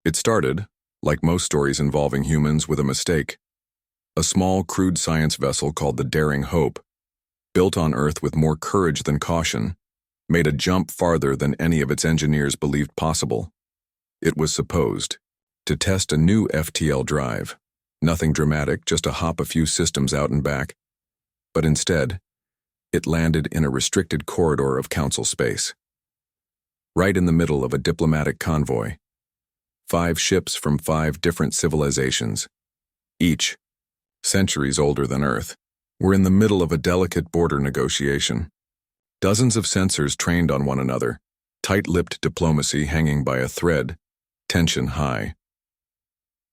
It started, like most stories involving humans, with a mistake. A small, crude science vessel called the Daring Hope, built on Earth with more courage than caution, made a jump farther than any of its engineers believed possible. It was supposed to test a new FTL drive. Nothing dramatic, just to hop a few systems out and back. But instead, it landed in a restricted corridor of Council space. Right in the middle of a diplomatic convoy. 5 ships from 5 different civilizations, each centuries older than Earth, were in the middle of a delicate border negotiation. Dozens of sensors trained on one another, tight-lipped diplomacy hanging by a thread, tension high.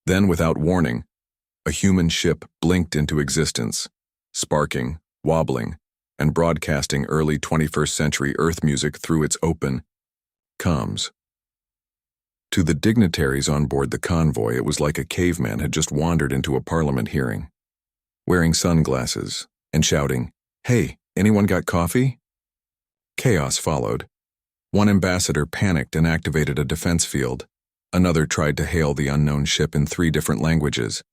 Then, without warning, a human ship blinked into existence, sparking, wobbling, and broadcasting early 21st century Earth music through its open comms. To the dignitaries on board the convoy, it was like a caveman had just wandered into a parliament hearing, wearing sunglasses and shouting, "Hey, anyone got coffee?" Chaos followed. One ambassador panicked and activated a defense field. Another tried to hail the unknown ship in 3 different languages.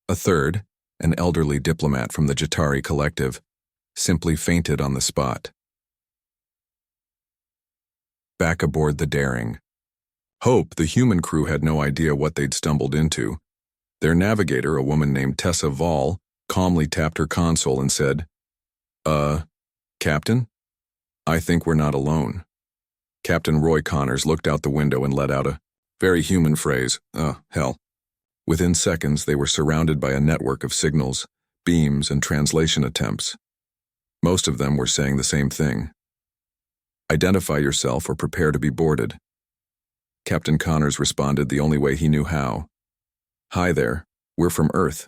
A third, an elderly diplomat from the Jatari collective, simply fainted on the spot. Back aboard the Daring Hope, the human crew had no idea what they'd stumbled into. Their navigator, a woman named Tessa Vall, calmly tapped her console and said, Captain? I think we're not alone." Captain Roy Connors looked out the window and let out a very human phrase, hell. Within seconds, they were surrounded by a network of signals, beams, and translation attempts. Most of them were saying the same thing. "Identify yourself or prepare to be boarded." Captain Connors responded the only way he knew how. "Hi there, we're from Earth.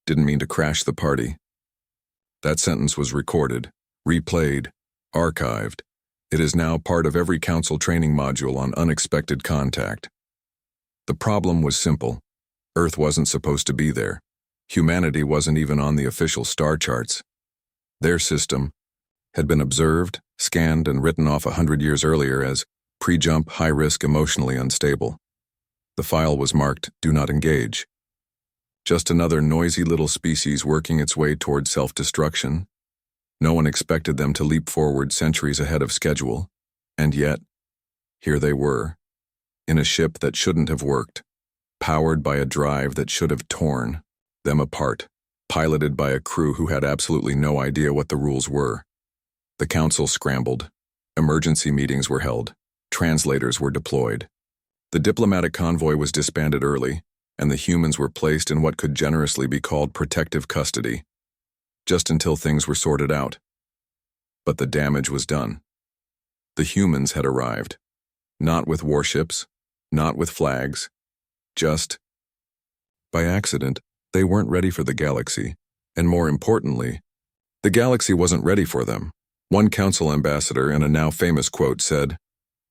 Didn't mean to crash the party." That sentence was recorded, replayed, archived. It is now part of every council training module on unexpected contact. The problem was simple. Earth wasn't supposed to be there. Humanity wasn't even on the official star charts. Their system had been observed, scanned, and written off 100 years earlier as pre-jump, high-risk, emotionally unstable. The file was marked, "Do not engage." Just another noisy little species working its way toward self-destruction. No one expected them to leap forward centuries ahead of schedule, and yet, here they were, in a ship that shouldn't have worked, powered by a drive that should have torn them apart, piloted by a crew who had absolutely no idea what the rules were. The council scrambled. Emergency meetings were held. Translators were deployed. The diplomatic convoy was disbanded early, and the humans were placed in what could generously be called protective custody, just until things were sorted out. But the damage was done. The humans had arrived. Not with warships, not with flags, just by accident. They weren't ready for the galaxy, and more importantly, the galaxy wasn't ready for them. One council ambassador, in a now famous quote, said,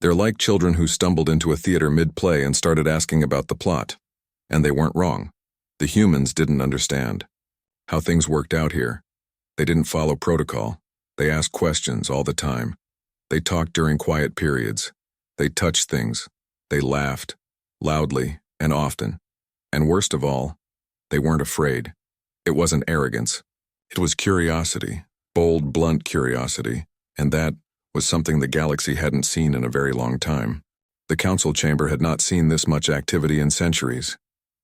"They're like children who stumbled into a theater mid-play and started asking about the plot." And they weren't wrong. The humans didn't understand how things worked out here. They didn't follow protocol. They asked questions all the time. They talked during quiet periods. They touched things. They laughed, loudly and often. And worst of all, they weren't afraid. It wasn't arrogance. It was curiosity, bold, blunt curiosity, and that was something the galaxy hadn't seen in a very long time. The council chamber had not seen this much activity in centuries.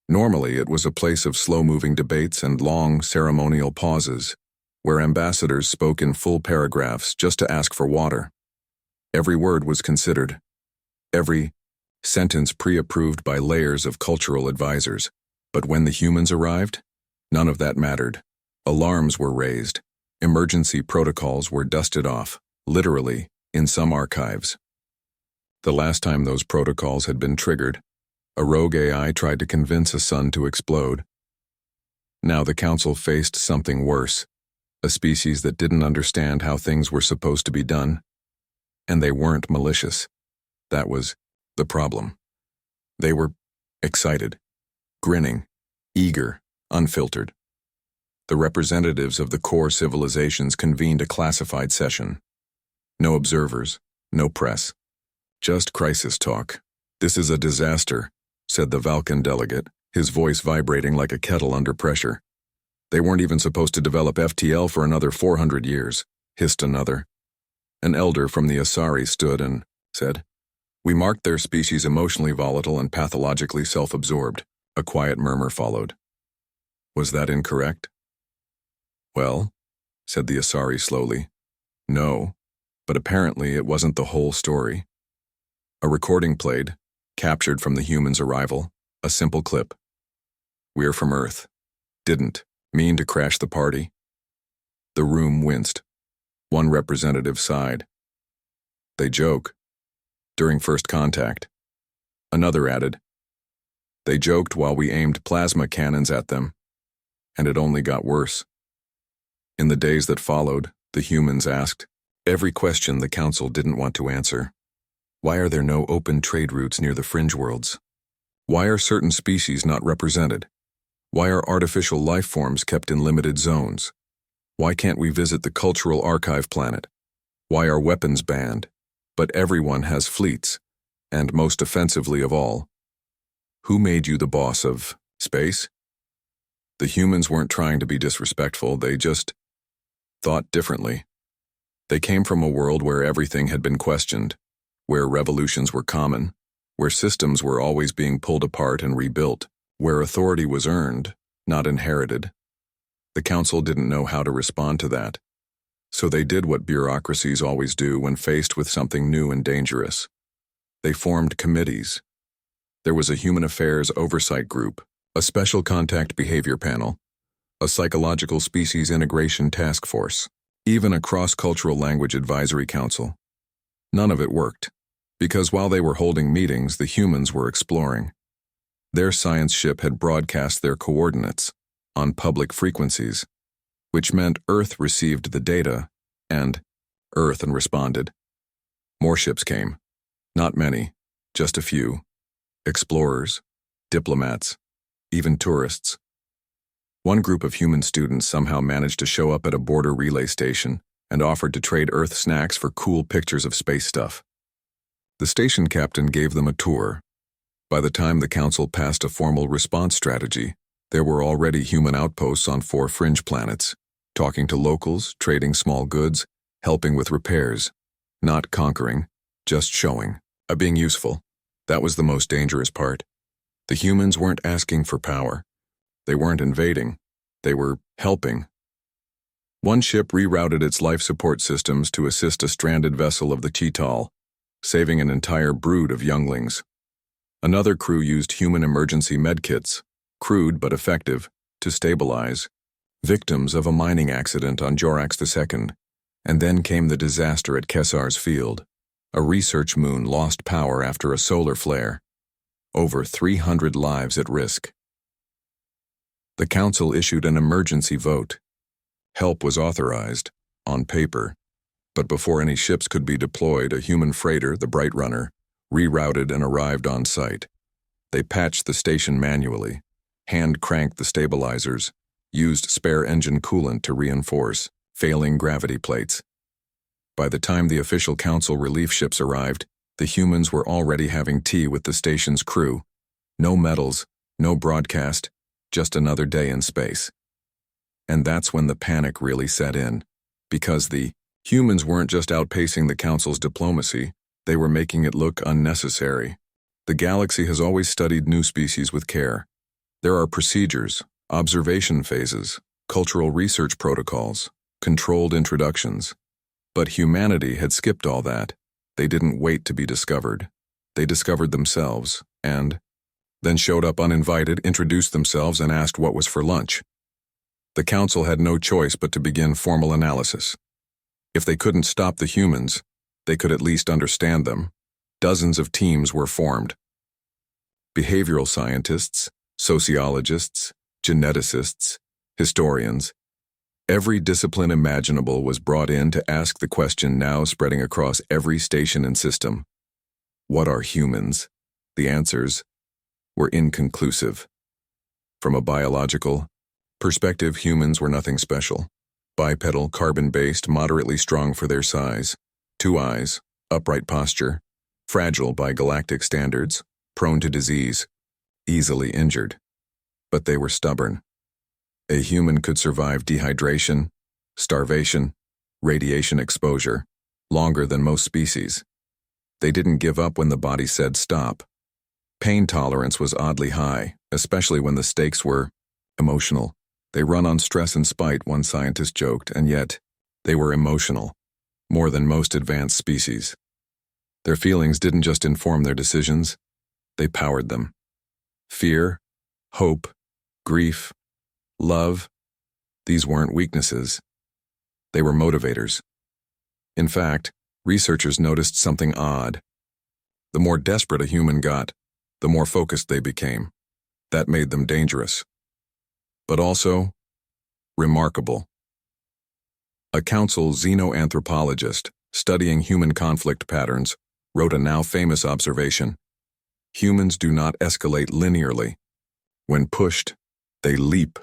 Normally, it was a place of slow-moving debates and long, ceremonial pauses, where ambassadors spoke in full paragraphs just to ask for water. Every word was considered. Every sentence pre-approved by layers of cultural advisors. But when the humans arrived, none of that mattered. Alarms were raised. Emergency protocols were dusted off, literally, in some archives. The last time those protocols had been triggered, a rogue AI tried to convince a sun to explode. Now the council faced something worse, a species that didn't understand how things were supposed to be done. And they weren't malicious. That was the problem. They were excited, grinning, eager, unfiltered. The representatives of the core civilizations convened a classified session. No observers, no press. Just crisis talk. "This is a disaster. said the Valkan delegate, his voice vibrating like a kettle under pressure. They weren't even supposed to develop FTL for another 400 years, hissed another. An elder from the Asari stood and said, "We marked their species emotionally volatile and pathologically self-absorbed." A quiet murmur followed. Was that incorrect? Well, said the Asari slowly, no, but apparently it wasn't the whole story. A recording played, captured from the humans' arrival, a simple clip. "We're from Earth. Didn't mean to crash the party." The room winced. One representative sighed. "They joke. During first contact." Another added, "They joked while we aimed plasma cannons at them. And it only got worse." In the days that followed, the humans asked every question the council didn't want to answer. Why are there no open trade routes near the fringe worlds? Why are certain species not represented? Why are artificial life forms kept in limited zones? Why can't we visit the cultural archive planet? Why are weapons banned? But everyone has fleets, and most offensively of all, who made you the boss of space? The humans weren't trying to be disrespectful, they just thought differently. They came from a world where everything had been questioned, where revolutions were common, where systems were always being pulled apart and rebuilt, where authority was earned, not inherited. The council didn't know how to respond to that, so they did what bureaucracies always do when faced with something new and dangerous. They formed committees. There was a Human Affairs Oversight Group, a Special Contact Behavior Panel, a Psychological Species Integration Task Force, even a Cross-Cultural Language Advisory Council. None of it worked, because while they were holding meetings, the humans were exploring. Their science ship had broadcast their coordinates on public frequencies, which meant Earth received the data, and Earth responded. More ships came. Not many, just a few. Explorers, diplomats, even tourists. One group of human students somehow managed to show up at a border relay station and offered to trade Earth snacks for cool pictures of space stuff. The station captain gave them a tour. By the time the council passed a formal response strategy, there were already human outposts on 4 fringe planets, talking to locals, trading small goods, helping with repairs. Not conquering, just showing, being useful. That was the most dangerous part. The humans weren't asking for power. They weren't invading. They were helping. One ship rerouted its life support systems to assist a stranded vessel of the Cheetal, saving an entire brood of younglings. Another crew used human emergency medkits, crude but effective, to stabilize victims of a mining accident on Jorax II. And then came the disaster at Kesar's field. A research moon lost power after a solar flare. Over 300 lives at risk. The council issued an emergency vote. Help was authorized, on paper, but before any ships could be deployed, a human freighter, the Bright Runner, rerouted and arrived on site. They patched the station manually, hand-cranked the stabilizers, used spare engine coolant to reinforce failing gravity plates. By the time the official council relief ships arrived, the humans were already having tea with the station's crew. No medals, no broadcast, just another day in space. And that's when the panic really set in, because the humans weren't just outpacing the council's diplomacy, they were making it look unnecessary. The galaxy has always studied new species with care. There are procedures, observation phases, cultural research protocols, controlled introductions. But humanity had skipped all that. They didn't wait to be discovered. They discovered themselves, and then showed up uninvited, introduced themselves, and asked what was for lunch. The council had no choice but to begin formal analysis. If they couldn't stop the humans, they could at least understand them. Dozens of teams were formed. Behavioral scientists, sociologists, geneticists, historians. Every discipline imaginable was brought in to ask the question now spreading across every station and system. What are humans? The answers were inconclusive. From a biological perspective, humans were nothing special. Bipedal, carbon-based, moderately strong for their size, 2 eyes, upright posture, fragile by galactic standards, prone to disease, easily injured. But they were stubborn. A human could survive dehydration, starvation, radiation exposure, longer than most species. They didn't give up when the body said stop. Pain tolerance was oddly high, especially when the stakes were emotional. They run on stress and spite, one scientist joked, and yet they were emotional, more than most advanced species. Their feelings didn't just inform their decisions, they powered them. Fear, hope, grief, love, these weren't weaknesses. They were motivators. In fact, researchers noticed something odd. The more desperate a human got, the more focused they became. That made them dangerous. But also, remarkable. A council xenoanthropologist studying human conflict patterns wrote a now famous observation. Humans do not escalate linearly. When pushed, they leap.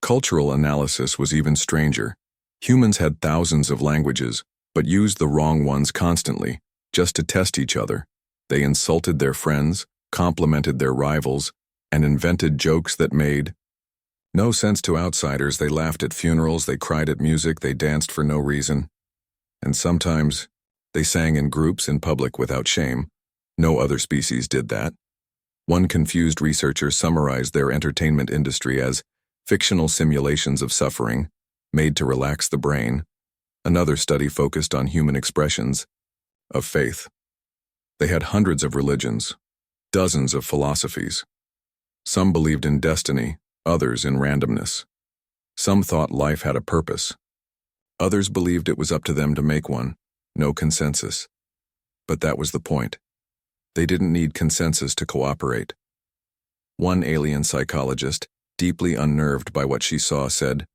Cultural analysis was even stranger. Humans had thousands of languages, but used the wrong ones constantly, just to test each other. They insulted their friends, complimented their rivals, and invented jokes that made no sense to outsiders. They laughed at funerals, they cried at music, they danced for no reason. And sometimes, they sang in groups in public without shame. No other species did that. One confused researcher summarized their entertainment industry as fictional simulations of suffering, made to relax the brain. Another study focused on human expressions of faith. They had hundreds of religions, dozens of philosophies. Some believed in destiny, others in randomness. Some thought life had a purpose. Others believed it was up to them to make one, no consensus. But that was the point. They didn't need consensus to cooperate. One alien psychologist, deeply unnerved by what she saw, said,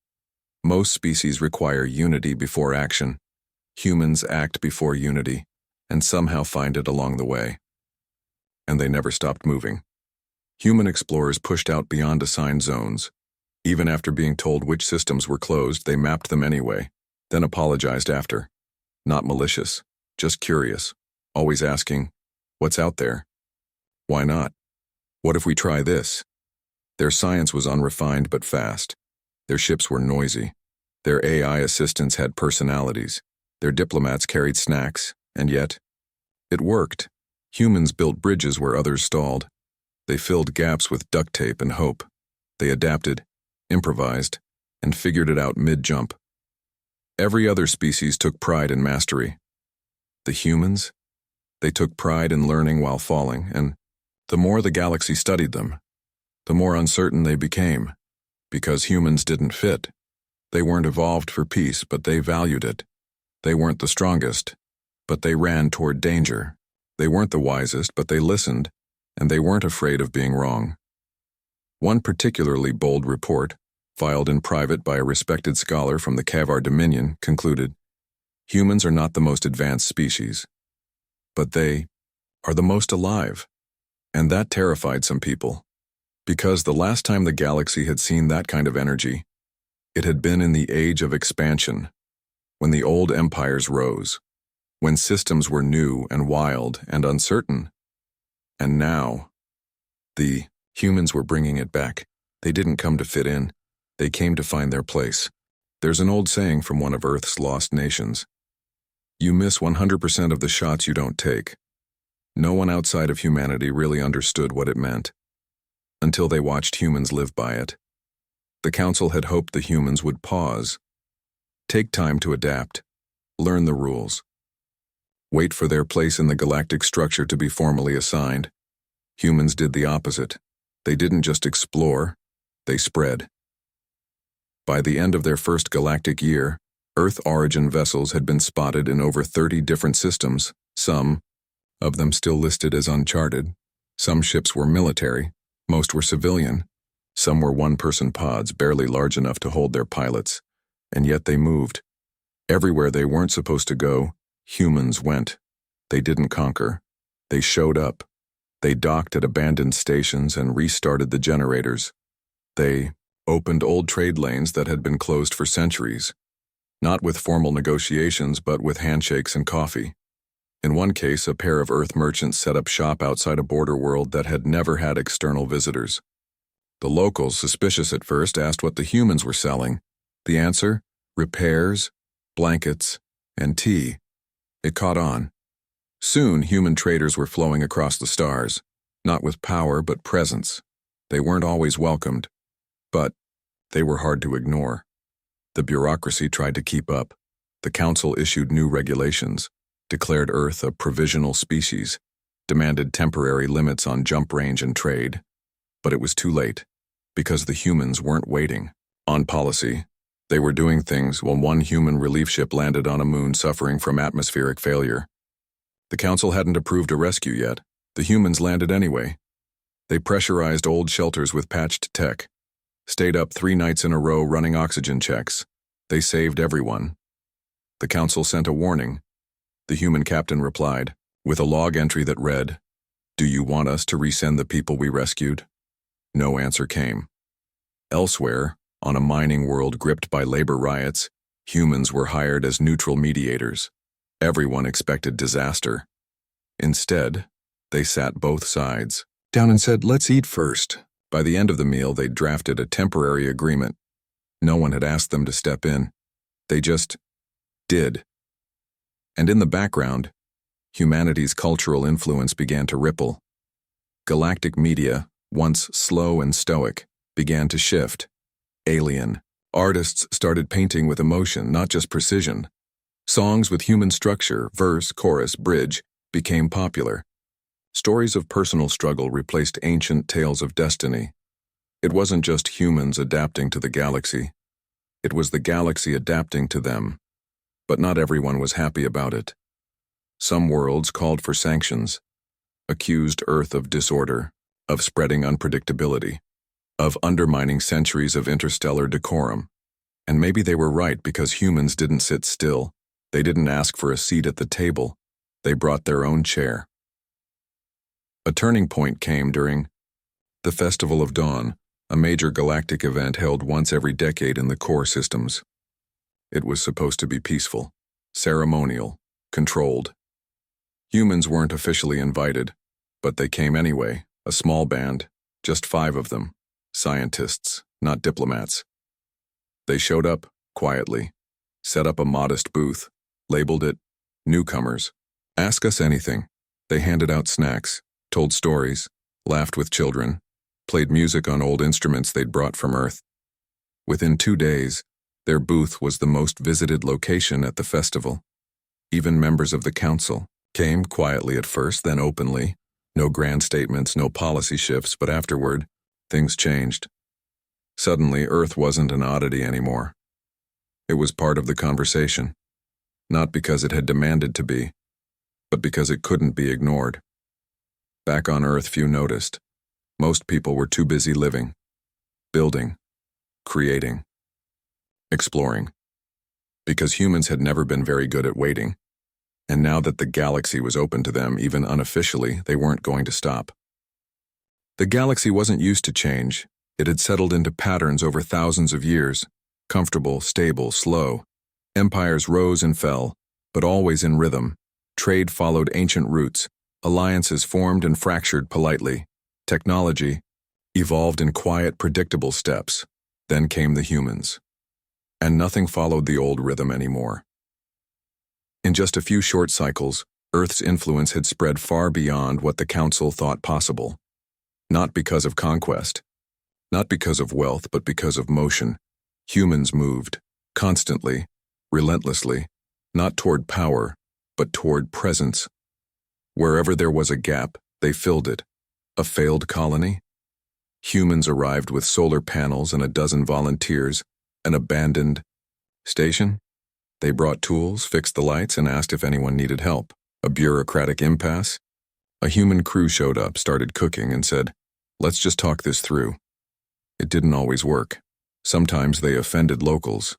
"Most species require unity before action. Humans act before unity, and somehow find it along the way." And they never stopped moving. Human explorers pushed out beyond assigned zones. Even after being told which systems were closed, they mapped them anyway, then apologized after. Not malicious, just curious, always asking, "What's out there? Why not? What if we try this?" Their science was unrefined but fast. Their ships were noisy. Their AI assistants had personalities. Their diplomats carried snacks, and yet, it worked. Humans built bridges where others stalled. They filled gaps with duct tape and hope. They adapted, improvised, and figured it out mid-jump. Every other species took pride in mastery. The humans? They took pride in learning while falling, and the more the galaxy studied them, the more uncertain they became, because humans didn't fit. They weren't evolved for peace, but they valued it. They weren't the strongest, but they ran toward danger. They weren't the wisest, but they listened, and they weren't afraid of being wrong. One particularly bold report, filed in private by a respected scholar from the Kavar Dominion, concluded, "Humans are not the most advanced species, but they are the most alive." And that terrified some people, because the last time the galaxy had seen that kind of energy, it had been in the age of expansion, when the old empires rose, when systems were new and wild and uncertain. And now, the humans were bringing it back. They didn't come to fit in. They came to find their place. There's an old saying from one of Earth's lost nations. You miss 100% of the shots you don't take. No one outside of humanity really understood what it meant, until they watched humans live by it. The council had hoped the humans would pause, take time to adapt, learn the rules, wait for their place in the galactic structure to be formally assigned. Humans did the opposite. They didn't just explore, they spread. By the end of their first galactic year, Earth origin vessels had been spotted in over 30 different systems, some of them still listed as uncharted. Some ships were military, most were civilian. Some were one-person pods, barely large enough to hold their pilots, and yet they moved. Everywhere they weren't supposed to go, humans went. They didn't conquer. They showed up. They docked at abandoned stations and restarted the generators. They opened old trade lanes that had been closed for centuries, not with formal negotiations but with handshakes and coffee. In one case, a pair of Earth merchants set up shop outside a border world that had never had external visitors. The locals, suspicious at first, asked what the humans were selling. The answer? Repairs, blankets, and tea. It caught on. Soon, human traders were flowing across the stars, not with power but presence. They weren't always welcomed, but they were hard to ignore. The bureaucracy tried to keep up. The council issued new regulations, declared Earth a provisional species, demanded temporary limits on jump range and trade. But it was too late, because the humans weren't waiting. On policy, they were doing things while one human relief ship landed on a moon suffering from atmospheric failure. The council hadn't approved a rescue yet. The humans landed anyway. They pressurized old shelters with patched tech, stayed up 3 nights in a row running oxygen checks. They saved everyone. The council sent a warning. The human captain replied, with a log entry that read, "Do you want us to resend the people we rescued?" No answer came. Elsewhere, on a mining world gripped by labor riots, humans were hired as neutral mediators. Everyone expected disaster. Instead, they sat both sides down and said, "Let's eat first." By the end of the meal, they'd drafted a temporary agreement. No one had asked them to step in. They just did. And in the background, humanity's cultural influence began to ripple. Galactic media, once slow and stoic, began to shift. Alien. Artists started painting with emotion, not just precision. Songs with human structure, verse, chorus, bridge, became popular. Stories of personal struggle replaced ancient tales of destiny. It wasn't just humans adapting to the galaxy. It was the galaxy adapting to them. But not everyone was happy about it. Some worlds called for sanctions, accused Earth of disorder, of spreading unpredictability, of undermining centuries of interstellar decorum. And maybe they were right, because humans didn't sit still. They didn't ask for a seat at the table. They brought their own chair. A turning point came during the Festival of Dawn, a major galactic event held once every decade in the core systems. It was supposed to be peaceful, ceremonial, controlled. Humans weren't officially invited, but they came anyway, a small band, just 5 of them, scientists, not diplomats. They showed up, quietly, set up a modest booth, labeled it, "Newcomers. Ask us anything." They handed out snacks, told stories, laughed with children, played music on old instruments they'd brought from Earth. Within 2 days, their booth was the most visited location at the festival. Even members of the council came quietly at first, then openly. No grand statements, no policy shifts, but afterward, things changed. Suddenly, Earth wasn't an oddity anymore. It was part of the conversation, not because it had demanded to be, but because it couldn't be ignored. Back on Earth, few noticed. Most people were too busy living, building, creating, exploring. Because humans had never been very good at waiting. And now that the galaxy was open to them, even unofficially, they weren't going to stop. The galaxy wasn't used to change. It had settled into patterns over thousands of years, comfortable, stable, slow. Empires rose and fell, but always in rhythm. Trade followed ancient roots. Alliances formed and fractured politely. Technology evolved in quiet, predictable steps. Then came the humans. And nothing followed the old rhythm anymore. In just a few short cycles, Earth's influence had spread far beyond what the Council thought possible. Not because of conquest, not because of wealth, but because of motion. Humans moved, constantly, relentlessly, not toward power, but toward presence. Wherever there was a gap, they filled it. A failed colony? Humans arrived with solar panels and a dozen volunteers. An abandoned station? They brought tools, fixed the lights, and asked if anyone needed help. A bureaucratic impasse? A human crew showed up, started cooking, and said, "Let's just talk this through." It didn't always work. Sometimes they offended locals,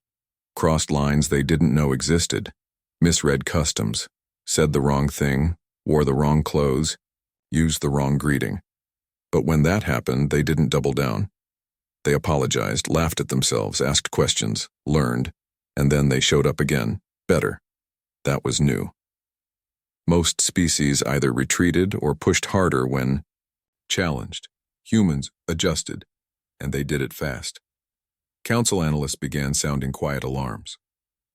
crossed lines they didn't know existed, misread customs, said the wrong thing, wore the wrong clothes, used the wrong greeting. But when that happened, they didn't double down. They apologized, laughed at themselves, asked questions, learned, and then they showed up again, better. That was new. Most species either retreated or pushed harder when challenged. Humans adjusted, and they did it fast. Council analysts began sounding quiet alarms.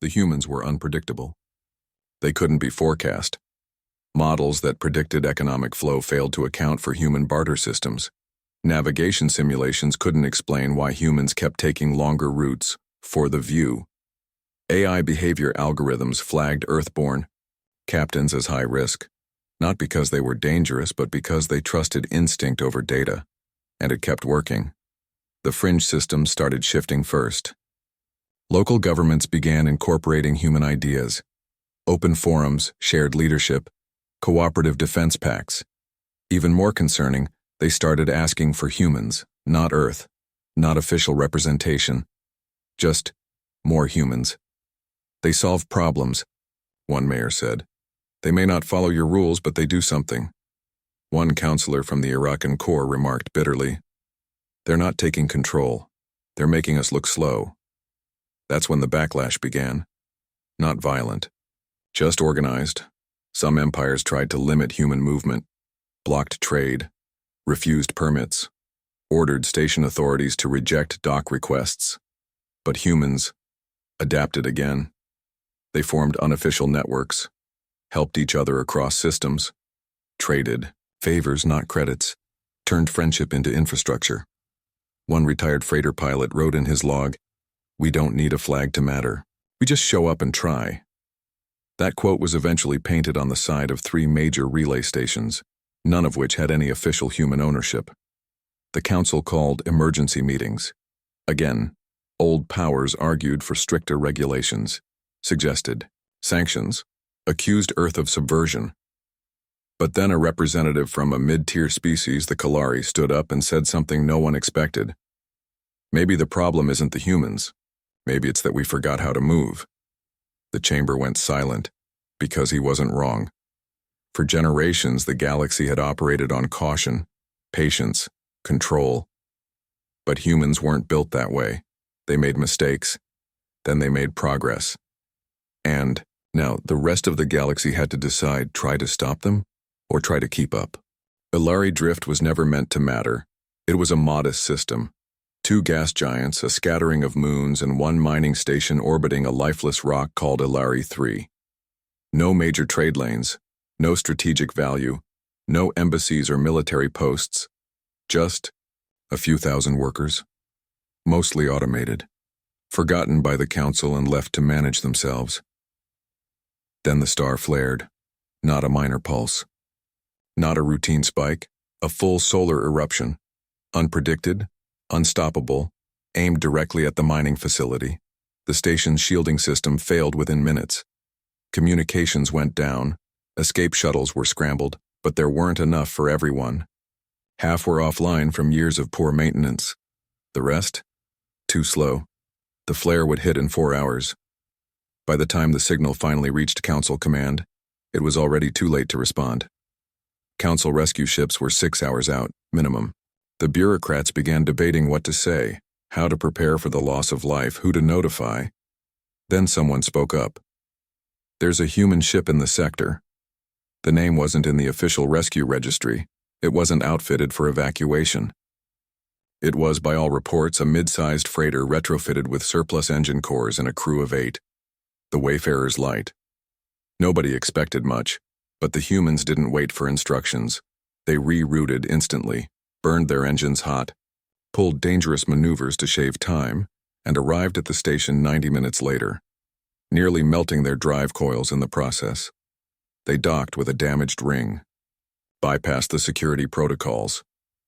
The humans were unpredictable. They couldn't be forecast. Models that predicted economic flow failed to account for human barter systems. Navigation simulations couldn't explain why humans kept taking longer routes for the view. AI behavior algorithms flagged Earthborn captains as high risk, not because they were dangerous, but because they trusted instinct over data. And it kept working. The fringe systems started shifting first. Local governments began incorporating human ideas. Open forums, shared leadership, cooperative defense pacts. Even more concerning, they started asking for humans, not Earth, not official representation, just more humans. They solve problems, one mayor said. They may not follow your rules, but they do something. One counselor from the Iraqan Corps remarked bitterly, "They're not taking control. They're making us look slow." That's when the backlash began. Not violent, just organized. Some empires tried to limit human movement, blocked trade, refused permits, ordered station authorities to reject dock requests. But humans adapted again. They formed unofficial networks, helped each other across systems, traded favors, not credits, turned friendship into infrastructure. One retired freighter pilot wrote in his log, "We don't need a flag to matter. We just show up and try." That quote was eventually painted on the side of 3 major relay stations, none of which had any official human ownership. The council called emergency meetings. Again, old powers argued for stricter regulations, suggested sanctions, accused Earth of subversion. But then a representative from a mid-tier species, the Kalari, stood up and said something no one expected. Maybe the problem isn't the humans. Maybe it's that we forgot how to move. The chamber went silent, because he wasn't wrong. For generations, the galaxy had operated on caution, patience, control. But humans weren't built that way. They made mistakes. Then they made progress. And now the rest of the galaxy had to decide, try to stop them or try to keep up. Ilari Drift was never meant to matter. It was a modest system. 2 gas giants, a scattering of moons, and 1 mining station orbiting a lifeless rock called Ilari 3. No major trade lanes, no strategic value, no embassies or military posts, just a few thousand workers, mostly automated, forgotten by the council and left to manage themselves. Then the star flared, not a minor pulse, not a routine spike, a full solar eruption, unpredicted, unstoppable, aimed directly at the mining facility. The station's shielding system failed within minutes. Communications went down, escape shuttles were scrambled, but there weren't enough for everyone. Half were offline from years of poor maintenance. The rest? Too slow. The flare would hit in 4 hours. By the time the signal finally reached Council Command, it was already too late to respond. Council rescue ships were 6 hours out, minimum. The bureaucrats began debating what to say, how to prepare for the loss of life, who to notify. Then someone spoke up. "There's a human ship in the sector." The name wasn't in the official rescue registry. It wasn't outfitted for evacuation. It was, by all reports, a mid-sized freighter retrofitted with surplus engine cores and a crew of 8. The Wayfarer's Light. Nobody expected much, but the humans didn't wait for instructions. They rerouted instantly, burned their engines hot, pulled dangerous maneuvers to shave time, and arrived at the station 90 minutes later, nearly melting their drive coils in the process. They docked with a damaged ring, bypassed the security protocols,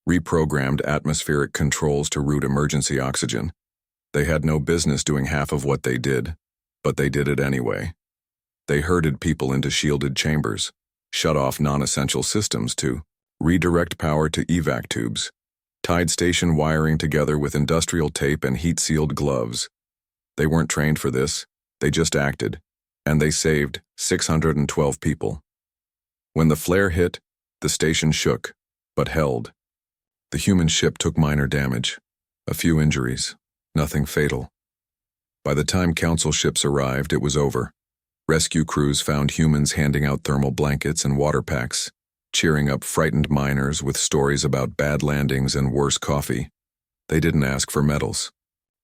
reprogrammed atmospheric controls to route emergency oxygen. They had no business doing half of what they did, but they did it anyway. They herded people into shielded chambers, shut off non-essential systems to redirect power to evac tubes, tied station wiring together with industrial tape and heat-sealed gloves. They weren't trained for this, they just acted, and they saved 612 people. When the flare hit, the station shook, but held. The human ship took minor damage, a few injuries, nothing fatal. By the time council ships arrived, it was over. Rescue crews found humans handing out thermal blankets and water packs, cheering up frightened miners with stories about bad landings and worse coffee. They didn't ask for medals.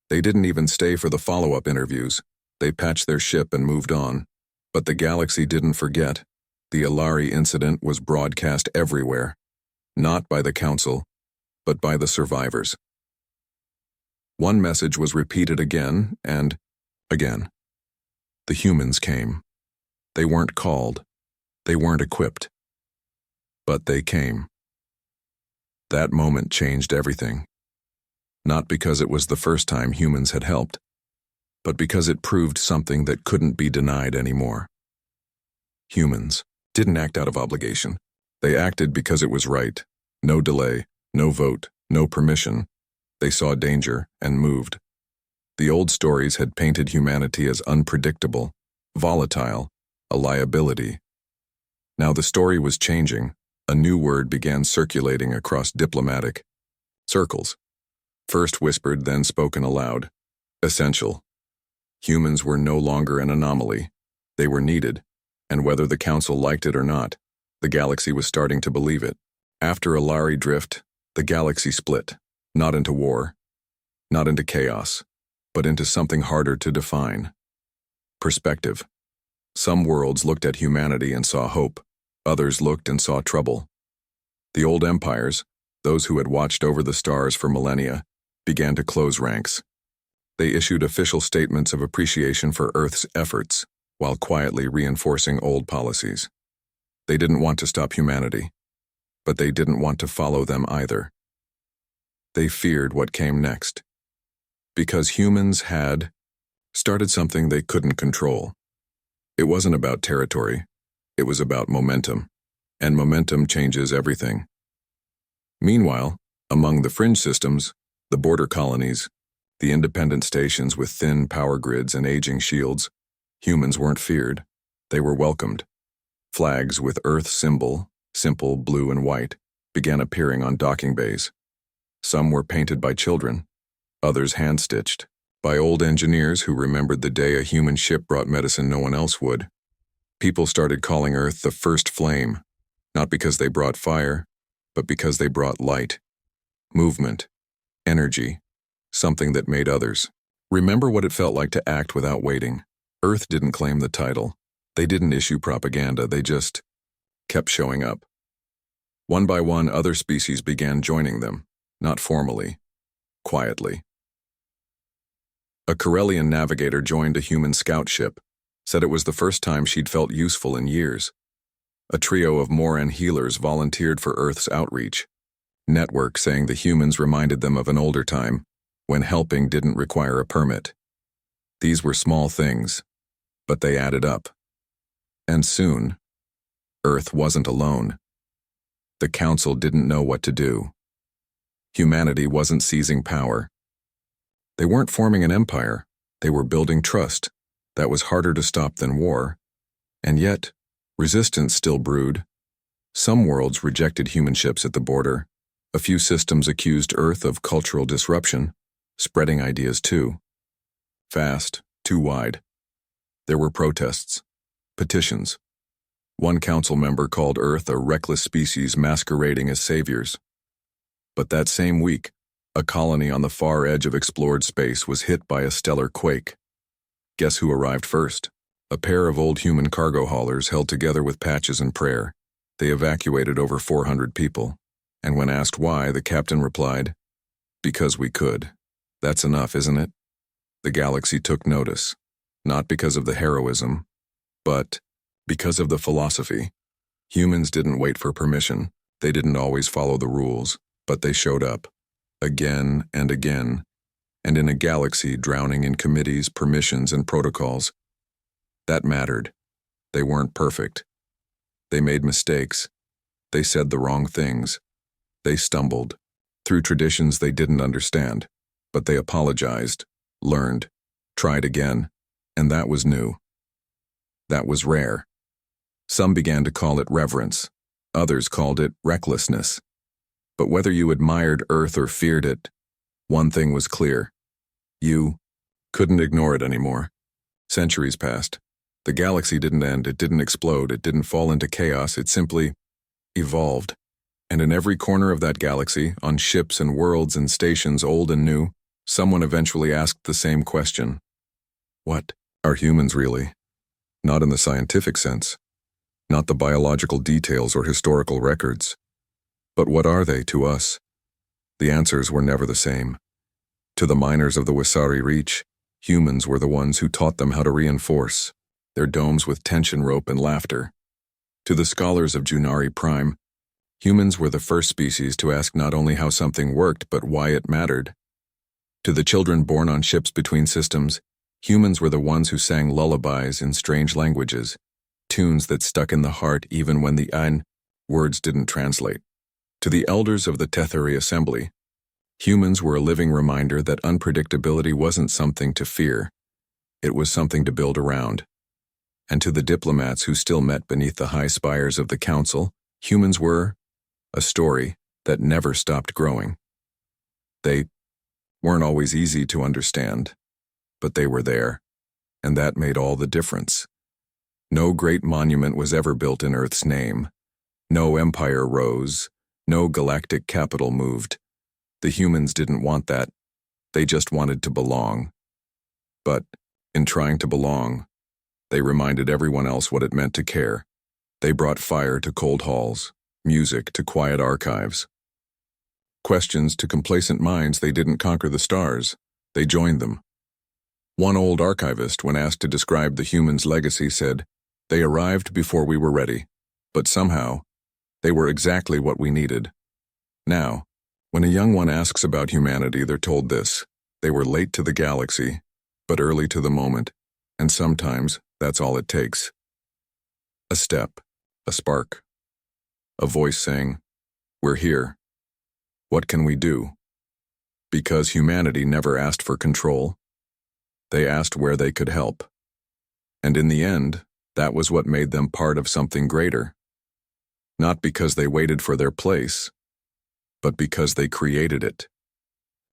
They didn't even stay for the follow-up interviews. They patched their ship and moved on. But the galaxy didn't forget. The Alari incident was broadcast everywhere, not by the Council, but by the survivors. One message was repeated again and again. The humans came. They weren't called. They weren't equipped. But they came. That moment changed everything. Not because it was the first time humans had helped, but because it proved something that couldn't be denied anymore. Humans didn't act out of obligation. They acted because it was right. No delay, no vote, no permission. They saw danger and moved. The old stories had painted humanity as unpredictable, volatile, a liability. Now the story was changing. A new word began circulating across diplomatic circles. First whispered, then spoken aloud. Essential. Humans were no longer an anomaly. They were needed, and whether the Council liked it or not, the galaxy was starting to believe it. After Alari drift, the galaxy split, not into war, not into chaos, but into something harder to define. Perspective. Some worlds looked at humanity and saw hope. Others looked and saw trouble. The old empires, those who had watched over the stars for millennia, began to close ranks. They issued official statements of appreciation for Earth's efforts, while quietly reinforcing old policies. They didn't want to stop humanity, but they didn't want to follow them either. They feared what came next, because humans had started something they couldn't control. It wasn't about territory, it was about momentum, and momentum changes everything. Meanwhile, among the fringe systems, the border colonies, the independent stations with thin power grids and aging shields, humans weren't feared, they were welcomed. Flags with Earth symbol, simple blue and white, began appearing on docking bays. Some were painted by children, others hand-stitched, by old engineers who remembered the day a human ship brought medicine no one else would. People started calling Earth the first flame, not because they brought fire, but because they brought light, movement, energy, something that made others remember what it felt like to act without waiting. Earth didn't claim the title. They didn't issue propaganda. They just kept showing up. One by one, other species began joining them, not formally, quietly. A Corellian navigator joined a human scout ship, said it was the first time she'd felt useful in years. A trio of Moran healers volunteered for Earth's outreach. Network saying the humans reminded them of an older time, when helping didn't require a permit. These were small things, but they added up. And soon, Earth wasn't alone. The Council didn't know what to do. Humanity wasn't seizing power. They weren't forming an empire. They were building trust. That was harder to stop than war. And yet, resistance still brewed. Some worlds rejected human ships at the border. A few systems accused Earth of cultural disruption, spreading ideas too fast, too wide. There were protests, petitions. One council member called Earth a reckless species masquerading as saviors. But that same week, a colony on the far edge of explored space was hit by a stellar quake. Guess who arrived first? A pair of old human cargo haulers held together with patches and prayer. They evacuated over 400 people. And when asked why, the captain replied, "Because we could. That's enough, isn't it?" The galaxy took notice, not because of the heroism, but because of the philosophy. Humans didn't wait for permission. They didn't always follow the rules, but they showed up, again and again, and in a galaxy drowning in committees, permissions, and protocols. That mattered. They weren't perfect. They made mistakes. They said the wrong things. They stumbled through traditions they didn't understand, but they apologized, learned, tried again, and that was new. That was rare. Some began to call it reverence. Others called it recklessness. But whether you admired Earth or feared it, one thing was clear. You couldn't ignore it anymore. Centuries passed. The galaxy didn't end, it didn't explode, it didn't fall into chaos, it simply evolved. And in every corner of that galaxy, on ships and worlds and stations old and new, someone eventually asked the same question. What are humans really? Not in the scientific sense, not the biological details or historical records. But what are they to us? The answers were never the same. To the miners of the Wasari Reach, humans were the ones who taught them how to reinforce their domes with tension rope and laughter. To the scholars of Junari Prime, humans were the first species to ask not only how something worked, but why it mattered. To the children born on ships between systems, humans were the ones who sang lullabies in strange languages, tunes that stuck in the heart even when the words didn't translate. To the elders of the Tetheri Assembly, humans were a living reminder that unpredictability wasn't something to fear, it was something to build around. And to the diplomats who still met beneath the high spires of the council, humans were a story that never stopped growing. They weren't always easy to understand, but they were there, and that made all the difference. No great monument was ever built in Earth's name. No empire rose. No galactic capital moved. The humans didn't want that. They just wanted to belong. But in trying to belong, they reminded everyone else what it meant to care. They brought fire to cold halls, music to quiet archives. Questions to complacent minds. They didn't conquer the stars. They joined them. One old archivist, when asked to describe the humans' legacy, said, "They arrived before we were ready, but somehow, they were exactly what we needed." Now, when a young one asks about humanity, they're told this: they were late to the galaxy, but early to the moment, and sometimes that's all it takes. A step, a spark, a voice saying, "We're here. What can we do?" Because humanity never asked for control. They asked where they could help. And in the end, that was what made them part of something greater. Not because they waited for their place, but because they created it.